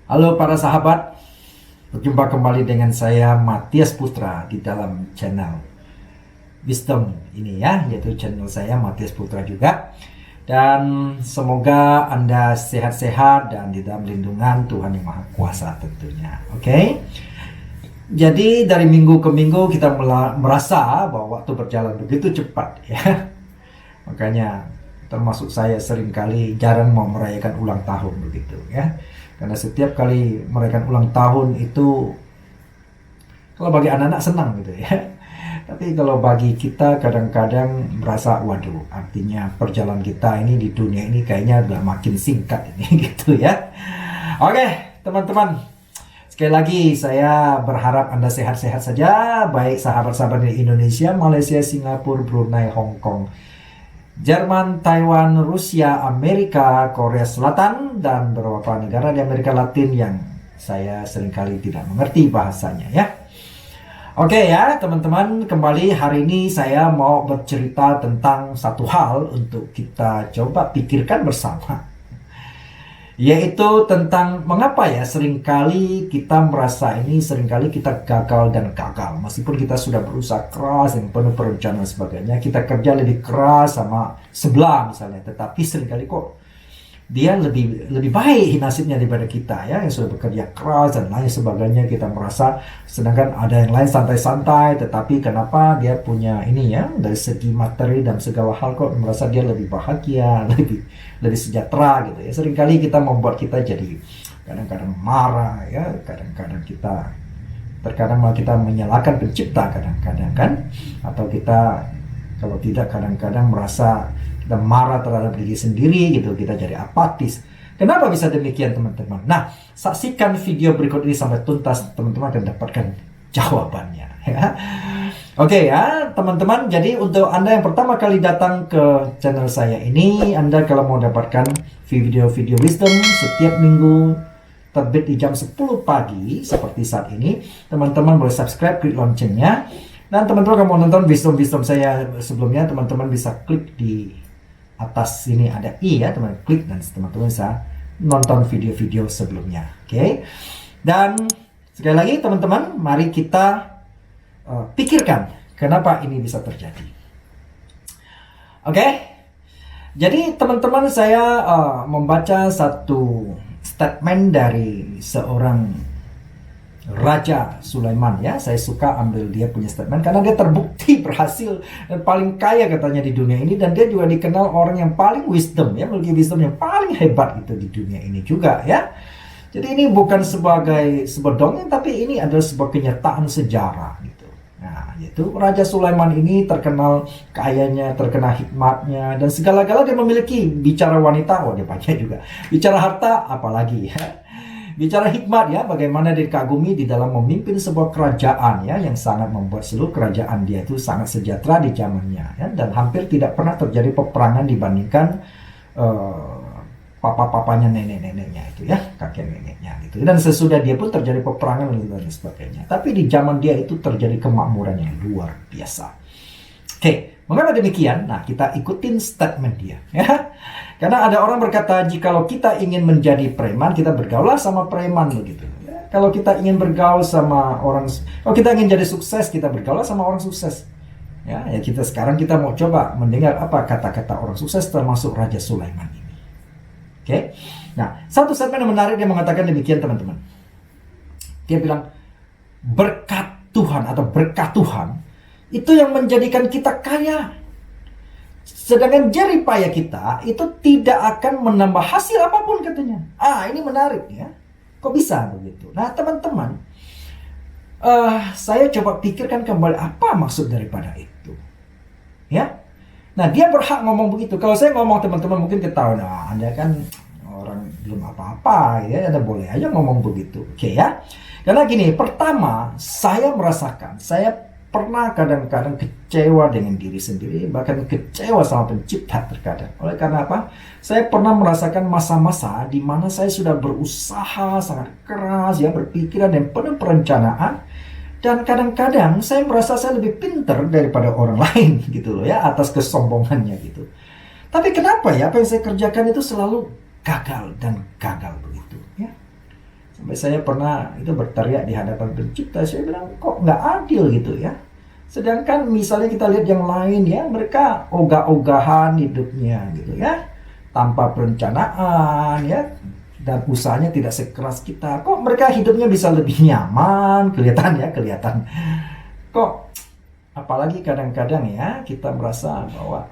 Halo para sahabat, berjumpa kembali dengan saya Matias Putra di dalam channel Wisdom ini ya, yaitu channel saya Matias Putra juga. Dan semoga Anda sehat-sehat dan di dalam lindungan Tuhan Yang Maha Kuasa tentunya. Oke. Jadi dari minggu ke minggu kita merasa bahwa waktu berjalan begitu cepat ya. Makanya termasuk saya seringkali jarang mau merayakan ulang tahun begitu ya. Karena setiap kali merayakan ulang tahun itu kalau bagi anak-anak senang gitu ya. Tapi kalau bagi kita kadang-kadang merasa waduh, artinya perjalanan kita ini di dunia ini kayaknya udah makin singkat ini gitu ya. Oke, teman-teman. Sekali lagi saya berharap Anda sehat-sehat saja, baik sahabat-sahabat di Indonesia, Malaysia, Singapura, Brunei, Hong Kong, Jerman, Taiwan, Rusia, Amerika, Korea Selatan, dan beberapa negara di Amerika Latin yang saya seringkali tidak mengerti bahasanya ya. Oke ya teman-teman, kembali hari ini saya mau bercerita tentang satu hal untuk kita coba pikirkan bersama. Yaitu tentang mengapa ya seringkali kita merasa ini, seringkali kita gagal dan gagal. Meskipun kita sudah berusaha keras dengan penuh perencanaan dan sebagainya, kita kerja lebih keras sama sebelah misalnya, tetapi seringkali kok dia lebih baik nasibnya daripada kita ya, yang sudah bekerja keras dan lain sebagainya. Kita merasa sedangkan ada yang lain santai-santai, tetapi kenapa dia punya ini ya, dari segi materi dan segala hal kok merasa dia lebih bahagia, lebih sejahtera gitu ya. Seringkali kita membuat kita jadi kadang-kadang marah ya, kadang-kadang terkadang malah kita menyalahkan pencipta kadang-kadang kan, atau kita kalau tidak kadang-kadang merasa kita marah terhadap diri sendiri gitu, kita jadi apatis. Kenapa bisa demikian teman-teman? Nah, saksikan video berikut ini sampai tuntas, teman-teman akan dapatkan jawabannya ya. Oke ya teman-teman, jadi untuk Anda yang pertama kali datang ke channel saya ini, Anda kalau mau dapatkan video-video wisdom setiap minggu terbit di jam 10 pagi seperti saat ini, teman-teman boleh subscribe, klik loncengnya. Dan teman-teman kalau mau nonton wisdom saya sebelumnya, teman-teman bisa klik di atas sini ada i ya, teman-teman klik dan teman-teman bisa nonton video-video sebelumnya. Oke. Dan sekali lagi teman-teman, mari kita pikirkan kenapa ini bisa terjadi. Oke. Jadi teman-teman, saya membaca satu statement dari seorang Raja Sulaiman ya. Saya suka ambil dia punya statement karena dia terbukti berhasil dan paling kaya katanya di dunia ini, dan dia juga dikenal orang yang paling wisdom ya, memiliki wisdom yang paling hebat gitu di dunia ini juga ya. Jadi ini bukan sebagai sebuah dongeng, tapi ini adalah sebuah kenyataan sejarah gitu. Nah, yaitu Raja Sulaiman ini terkenal kayanya, terkenal hikmatnya, dan segala-gala dia memiliki. Bicara wanita, dia banyak juga. Bicara harta, apalagi ya. Bicara hikmat ya, bagaimana dia dikagumi di dalam memimpin sebuah kerajaan ya, yang sangat membuat seluruh kerajaan dia itu sangat sejahtera di zamannya ya, dan hampir tidak pernah terjadi peperangan dibandingkan papa-papanya, nenek-neneknya itu ya, kakek neneknya gitu. Dan sesudah dia pun terjadi peperangan dan sebagainya. Tapi di zaman dia itu terjadi kemakmuran yang luar biasa. Oke, mengapa demikian? Nah, kita ikutin statement dia ya. Karena ada orang berkata, jikalau kita ingin menjadi preman, kita bergaullah sama preman begitu. Ya, kalau kita ingin bergaul sama orang, kalau kita ingin jadi sukses, kita bergaullah sama orang sukses. Ya, sekarang kita mau coba mendengar apa kata-kata orang sukses termasuk Raja Sulaiman ini. Oke. Nah, satu statement yang menarik, dia mengatakan demikian teman-teman. Dia bilang, berkat Tuhan atau berkat Tuhan itu yang menjadikan kita kaya. Sedangkan jerih payah kita itu tidak akan menambah hasil apapun katanya. Ini menarik ya. Kok bisa begitu? Nah teman-teman, saya coba pikirkan kembali apa maksud daripada itu. Ya. Nah dia berhak ngomong begitu. Kalau saya ngomong teman-teman mungkin ketahuan, Anda kan orang belum apa-apa ya, Anda boleh aja ngomong begitu. Oke ya. Karena gini, pertama saya merasakan, saya pernah kadang-kadang kecewa dengan diri sendiri, bahkan kecewa sama pencipta terkadang. Oleh karena apa? Saya pernah merasakan masa-masa di mana saya sudah berusaha sangat keras ya, berpikiran dan penuh perencanaan, dan kadang-kadang saya merasa saya lebih pintar daripada orang lain gitu loh ya, atas kesombongannya gitu. Tapi kenapa ya apa yang saya kerjakan itu selalu gagal dan gagal begitu ya? Sampai saya pernah itu berteriak di hadapan pencipta, saya bilang kok nggak adil gitu ya. Sedangkan misalnya kita lihat yang lain ya, mereka ogah-ogahan hidupnya gitu ya, tanpa perencanaan ya, dan usahanya tidak sekeras kita. Kok mereka hidupnya bisa lebih nyaman, kelihatan. Kok apalagi kadang-kadang ya kita merasa bahwa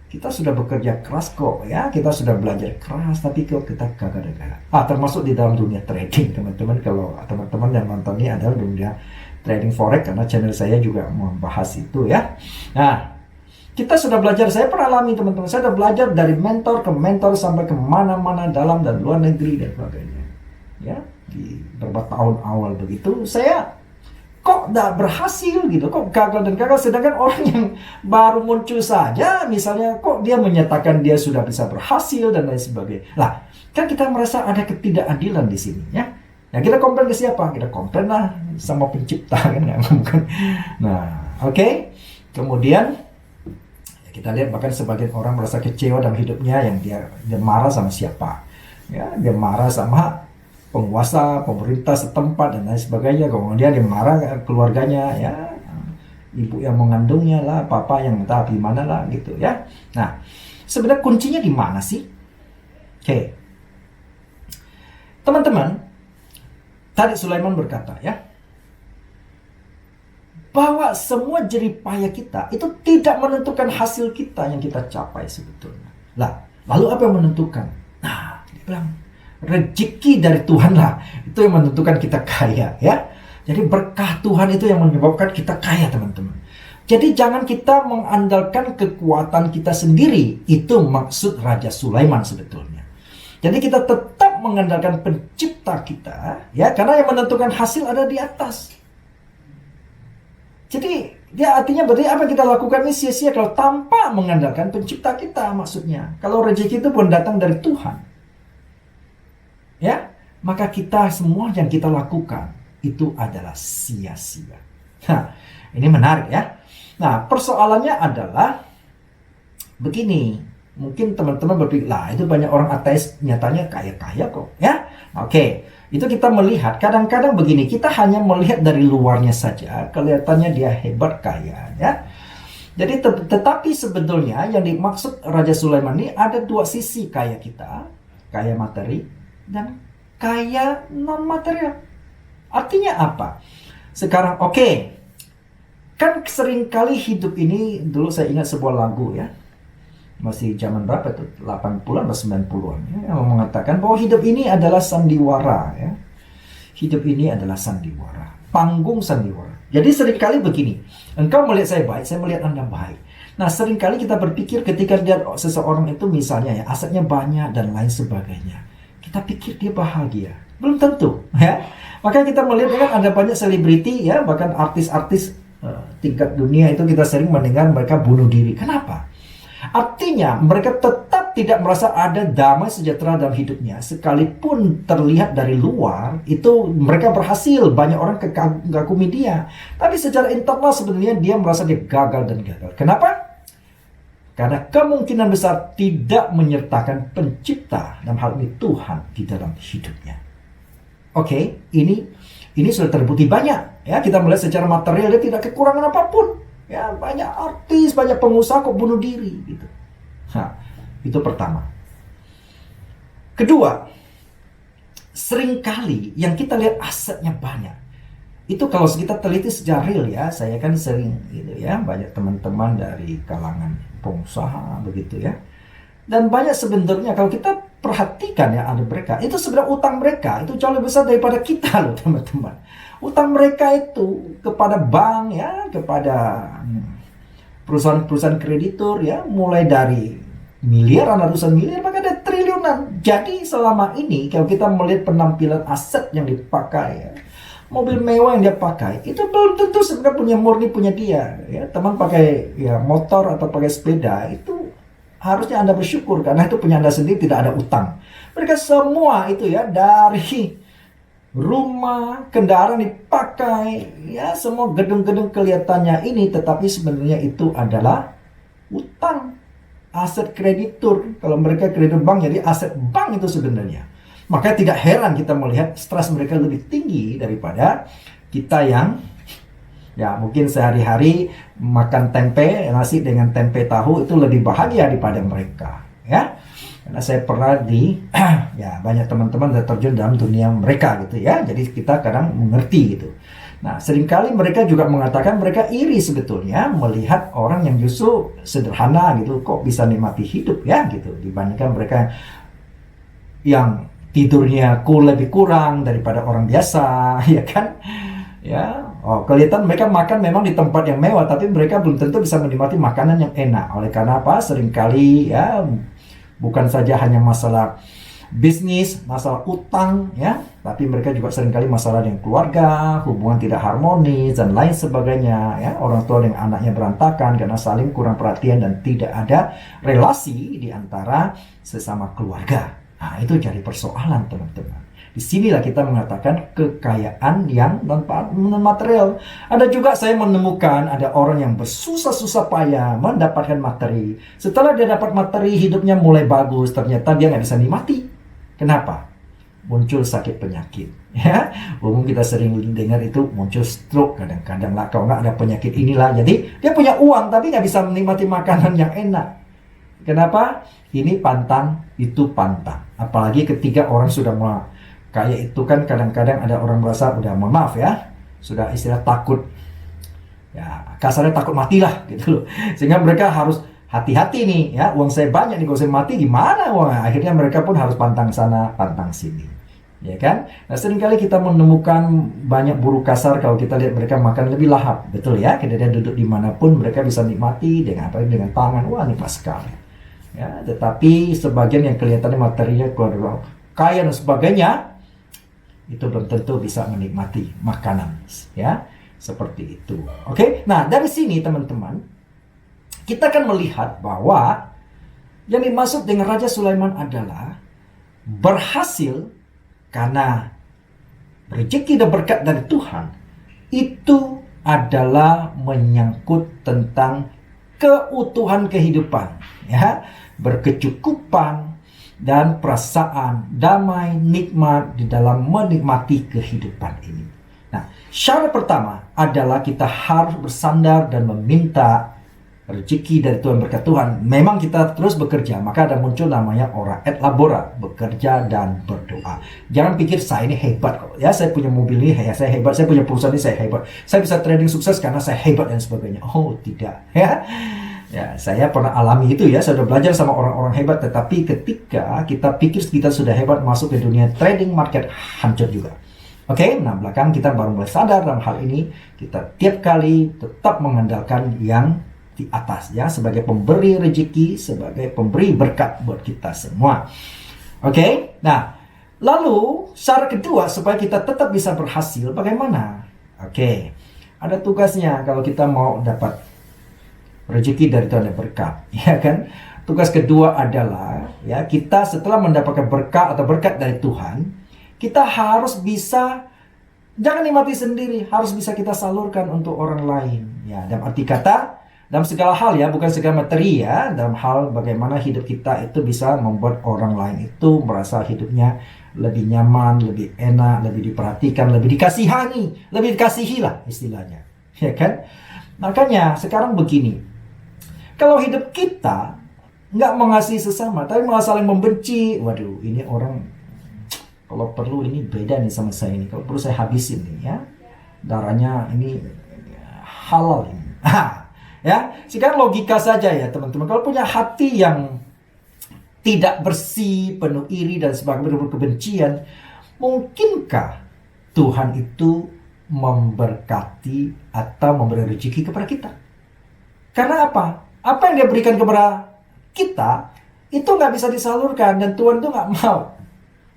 kita sudah bekerja keras kok ya, kita sudah belajar keras, tapi kok kita gagal. Termasuk di dalam dunia trading, teman-teman. Kalau teman-teman yang nonton ini adalah dunia trading forex, karena channel saya juga membahas itu ya. Nah, kita sudah belajar, saya pernah alami teman-teman, saya sudah belajar dari mentor ke mentor sampai kemana-mana dalam dan luar negeri dan sebagainya. Ya, di beberapa tahun awal begitu, saya kok tidak berhasil gitu, kok gagal dan gagal, sedangkan orang yang baru muncul saja misalnya kok dia menyatakan dia sudah bisa berhasil dan lain sebagainya. Lah, kan kita merasa ada ketidakadilan di sini ya. Nah, kita komplain ke siapa? Kita komplain lah sama pencipta kan, nggak mungkin. Nah, oke. Kemudian ya kita lihat bahkan sebagian orang merasa kecewa dalam hidupnya, yang dia marah sama siapa? Ya, dia marah sama penguasa, pemerintah setempat dan lain sebagainya. Kemudian dia marah keluarganya ya, ibu yang mengandungnya lah, papa yang entah di mana lah gitu ya. Nah, sebenarnya kuncinya di mana sih? Oke. Teman-teman, tadi Sulaiman berkata ya, bahwa semua jerih payah kita itu tidak menentukan hasil kita yang kita capai sebetulnya. Lah, lalu apa yang menentukan? Nah, dia bilang rezeki dari Tuhan lah, itu yang menentukan kita kaya ya. Jadi berkah Tuhan itu yang menyebabkan kita kaya, teman-teman. Jadi jangan kita mengandalkan kekuatan kita sendiri. Itu maksud Raja Sulaiman sebetulnya. Jadi kita tetap mengandalkan pencipta kita ya, karena yang menentukan hasil ada di atas. Jadi dia artinya berarti apa yang kita lakukan ini sia-sia kalau tanpa mengandalkan pencipta kita, maksudnya. Kalau rezeki itu pun datang dari Tuhan, ya, maka kita semua yang kita lakukan itu adalah sia-sia. Nah, ini menarik ya. Nah, persoalannya adalah begini. Mungkin teman-teman berpikir, lah itu banyak orang ateis nyatanya kaya-kaya kok ya. Oke, itu kita melihat kadang-kadang begini, kita hanya melihat dari luarnya saja, kelihatannya dia hebat kaya ya. Jadi tetapi sebetulnya yang dimaksud Raja Sulaiman ini ada dua sisi kaya kita, kaya materi dan kaya non material. Artinya apa? Sekarang kan seringkali hidup ini, dulu saya ingat sebuah lagu ya, masih zaman berapa tuh, 80-an atau 90-an ya, yang mengatakan bahwa hidup ini adalah sandiwara ya. Hidup ini adalah sandiwara, panggung sandiwara. Jadi seringkali begini, engkau melihat saya baik, saya melihat Anda baik. Nah, seringkali kita berpikir ketika lihat seseorang itu misalnya ya, asetnya banyak dan lain sebagainya, kita pikir dia bahagia. Belum tentu ya. Makanya kita melihat kan ada banyak selebriti ya, bahkan artis-artis tingkat dunia itu kita sering mendengar mereka bunuh diri. Kenapa? Artinya mereka tetap tidak merasa ada damai sejahtera dalam hidupnya. Sekalipun terlihat dari luar itu mereka berhasil, banyak orang kagumi dia, tapi secara internal sebenarnya dia merasa dia gagal dan gagal. Kenapa? Karena kemungkinan besar tidak menyertakan pencipta, dalam hal ini Tuhan, di dalam hidupnya. Ini sudah terbukti banyak ya. Kita melihat secara material dia tidak kekurangan apapun ya. Banyak artis, banyak pengusaha kok bunuh diri gitu. Nah, itu pertama. Kedua, seringkali yang kita lihat asetnya banyak, itu kalau kita teliti secara real ya, saya kan sering gitu ya, banyak teman-teman dari kalangan pengusaha begitu ya. Dan banyak sebenarnya kalau kita perhatikan ya, ada mereka itu sebenarnya utang mereka itu jauh lebih besar daripada kita loh teman-teman. Utang mereka itu kepada bank ya, kepada perusahaan-perusahaan kreditur ya, mulai dari miliaran, ratusan miliar, bahkan ada triliunan. Jadi selama ini kalau kita melihat penampilan aset yang dipakai ya, mobil mewah yang dia pakai, itu belum tentu sebenarnya punya dia ya. Teman pakai ya motor atau pakai sepeda, itu harusnya Anda bersyukur karena itu punya Anda sendiri, tidak ada utang. Mereka semua itu ya, dari rumah, kendaraan dipakai ya, semua gedung-gedung kelihatannya ini, tetapi sebenarnya itu adalah utang, aset kreditur. Kalau mereka kreditur bank, jadi aset bank itu sebenarnya. Maka tidak heran kita melihat stres mereka lebih tinggi daripada kita yang ya mungkin sehari-hari makan tempe, nasi dengan tempe tahu itu lebih bahagia daripada mereka, ya. Karena saya pernah ya banyak teman-teman yang terjun dalam dunia mereka gitu ya. Jadi kita kadang mengerti gitu. Nah, seringkali mereka juga mengatakan mereka iri sebetulnya melihat orang yang justru sederhana gitu, kok bisa nikmati hidup ya gitu, dibandingkan mereka yang tidurnya lebih kurang daripada orang biasa, ya kan? Ya, kelihatan mereka makan memang di tempat yang mewah, tapi mereka belum tentu bisa menikmati makanan yang enak. Oleh karena apa? Seringkali ya bukan saja hanya masalah bisnis, masalah utang ya, tapi mereka juga seringkali masalah dengan keluarga, hubungan tidak harmonis dan lain sebagainya ya. Orang tua dengan anaknya berantakan karena saling kurang perhatian dan tidak ada relasi di antara sesama keluarga. Nah, itu jadi persoalan, teman-teman. Disinilah kita mengatakan kekayaan yang non-material. Ada juga saya menemukan ada orang yang bersusah-susah payah mendapatkan materi. Setelah dia dapat materi, hidupnya mulai bagus. Ternyata dia nggak bisa nikmati. Kenapa? Muncul sakit penyakit. Ya, umum kita sering dengar itu muncul stroke kadang-kadang lah. Kalau nggak ada penyakit inilah. Jadi dia punya uang tapi nggak bisa menikmati makanan yang enak. Kenapa? Ini pantang, itu pantang. Apalagi ketika orang sudah kayak itu kan kadang-kadang ada orang merasa udah mohon maaf ya, sudah istilah takut, ya kasarnya takut matilah gitu loh. Sehingga mereka harus hati-hati nih ya, uang saya banyak nih, kalau saya mati gimana uang? Akhirnya mereka pun harus pantang sana, pantang sini. Ya kan? Nah, seringkali kita menemukan banyak buruh kasar kalau kita lihat mereka makan lebih lahap. Betul ya, ketika dia duduk dimanapun mereka bisa nikmati dengan apa, dengan tangan, wah nikmat sekali. Ya, tetapi sebagian yang kelihatannya materinya keluar kaya dan sebagainya, itu belum tentu bisa menikmati makanan ya, seperti itu. Oke, nah dari sini teman-teman kita akan melihat bahwa yang dimaksud dengan Raja Sulaiman adalah berhasil karena rezeki dan berkat dari Tuhan. Itu adalah menyangkut tentang keutuhan kehidupan ya, berkecukupan dan perasaan damai, nikmat di dalam menikmati kehidupan ini. Nah, syarat pertama adalah kita harus bersandar dan meminta rezeki dari Tuhan, berkat Tuhan. Memang kita terus bekerja, maka ada muncul namanya ora et labora, bekerja dan berdoa. Jangan pikir saya ini hebat kok. Ya, saya punya mobil ini, ya, saya hebat, saya punya perusahaan ini, saya hebat. Saya bisa trading sukses karena saya hebat dan sebagainya. Oh, tidak. Ya. Ya, saya pernah alami itu ya, saya sudah belajar sama orang-orang hebat, tetapi ketika kita pikir kita sudah hebat masuk ke dunia trading market, hancur juga. Oke, nah belakang kita baru mulai sadar dalam hal ini, kita tiap kali tetap mengandalkan yang di atas ya, sebagai pemberi rezeki, sebagai pemberi berkat buat kita semua. Oke, nah lalu syarat kedua supaya kita tetap bisa berhasil bagaimana? Oke, ada tugasnya kalau kita mau dapat rezeki dari Tuhan yang berkat, ya kan? Tugas kedua adalah ya, kita setelah mendapatkan berkat atau berkat dari Tuhan, kita harus bisa, jangan nikmati sendiri, harus bisa kita salurkan untuk orang lain. Ya, dalam arti kata, dalam segala hal ya, bukan segala materi ya, dalam hal bagaimana hidup kita itu bisa membuat orang lain itu merasa hidupnya lebih nyaman, lebih enak, lebih diperhatikan, lebih dikasihani, lebih dikasihi lah istilahnya, ya kan? Makanya sekarang begini. Kalau hidup kita nggak mengasihi sesama, tapi malah saling membenci, waduh, ini orang kalau perlu ini beda nih sama saya ini. Kalau perlu saya habisin nih ya, darahnya ini halal ini. Ya, sekarang logika saja ya teman-teman. Kalau punya hati yang tidak bersih, penuh iri dan sebagainya, kebencian, mungkinkah Tuhan itu memberkati atau memberi rezeki kepada kita? Karena apa? Apa yang dia berikan kepada kita itu nggak bisa disalurkan dan Tuhan itu nggak mau.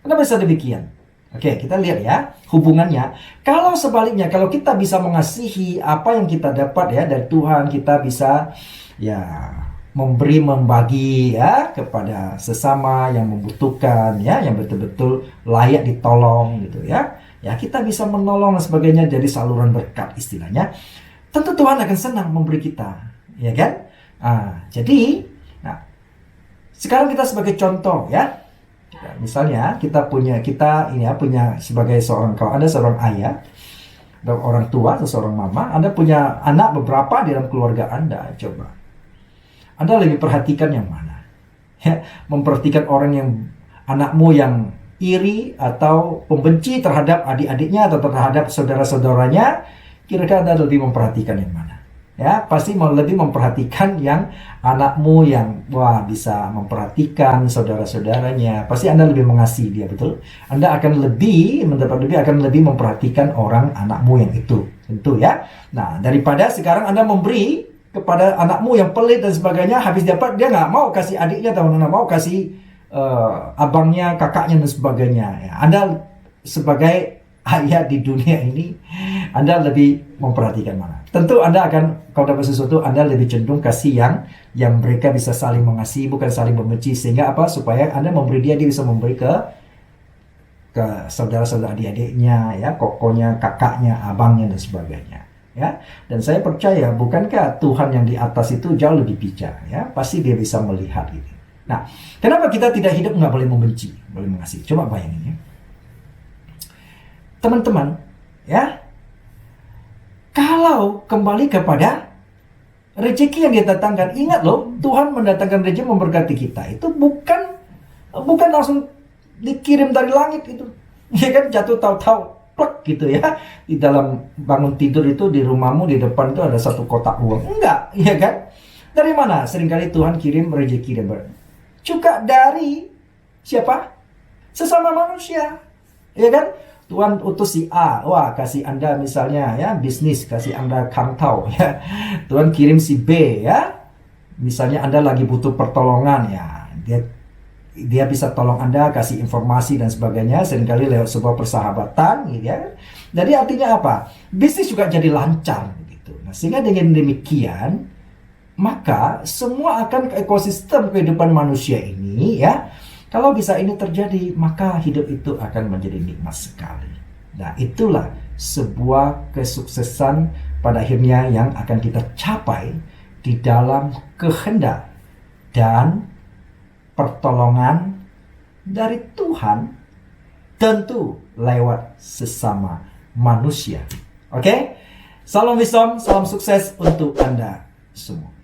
Kenapa bisa demikian? Oke, kita lihat ya hubungannya. Kalau sebaliknya, kalau kita bisa mengasihi apa yang kita dapat ya dari Tuhan, kita bisa ya membagi ya kepada sesama yang membutuhkan ya, yang betul-betul layak ditolong gitu ya. Ya, kita bisa menolong dan sebagainya, jadi saluran berkat istilahnya. Tentu Tuhan akan senang memberi kita, ya kan? Jadi, nah, sekarang kita sebagai contoh ya, Ya, misalnya kita ini ya punya sebagai seorang, kalau Anda seorang ayah, orang tua atau seorang mama, Anda punya anak beberapa di dalam keluarga Anda, coba Anda lebih perhatikan yang mana? Ya, memperhatikan orang yang anakmu yang iri atau pembenci terhadap adik-adiknya atau terhadap saudara-saudaranya, kira-kira Anda lebih memperhatikan yang mana? Ya, pasti lebih memperhatikan yang anakmu yang bisa memperhatikan saudara-saudaranya. Pasti Anda lebih mengasihi dia, betul? Anda akan lebih memperhatikan orang anakmu yang itu, tentu ya. Nah, daripada sekarang Anda memberi kepada anakmu yang pelit dan sebagainya, habis dapat dia nggak mau kasih adiknya atau nggak mau kasih abangnya, kakaknya dan sebagainya. Ya, Anda sebagai ayah di dunia ini, Anda lebih memperhatikan mana? Tentu Anda akan, kalau dapat sesuatu, Anda lebih cenderung kasih yang mereka bisa saling mengasihi, bukan saling membenci. Sehingga apa? Supaya Anda memberi dia bisa memberi ke saudara-saudara adik-adiknya, ya, kokonya, kakaknya, abangnya dan sebagainya. Ya, dan saya percaya, bukankah Tuhan yang di atas itu jauh lebih bijak? Ya, pasti dia bisa melihat ini. Nah, kenapa kita tidak hidup nggak boleh membenci, boleh mengasihi? Coba bayangin ya, teman-teman, ya. Kalau kembali kepada rezeki yang didatangkan, ingat loh, Tuhan mendatangkan rezeki memberkati kita. Itu bukan langsung dikirim dari langit itu. Ya kan, jatuh tahu-tahu plek gitu ya. Di dalam bangun tidur itu di rumahmu di depan itu ada satu kotak uang. Enggak, ya kan? Dari mana? Seringkali Tuhan kirim rezeki juga dari siapa? Sesama manusia. Ya kan? Tuhan utus si A, kasih Anda misalnya ya bisnis, kasih Anda kantau ya. Tuhan kirim si B ya. Misalnya Anda lagi butuh pertolongan ya. Dia bisa tolong Anda, kasih informasi dan sebagainya, seringkali lewat sebuah persahabatan gitu ya. Jadi artinya apa? Bisnis juga jadi lancar gitu. Nah, sehingga dengan demikian, maka semua akan ke ekosistem kehidupan manusia ini ya. Kalau bisa ini terjadi, maka hidup itu akan menjadi nikmat sekali. Nah, itulah sebuah kesuksesan pada akhirnya yang akan kita capai di dalam kehendak dan pertolongan dari Tuhan, tentu lewat sesama manusia. Oke? Salam wisdom, salam sukses untuk Anda semua.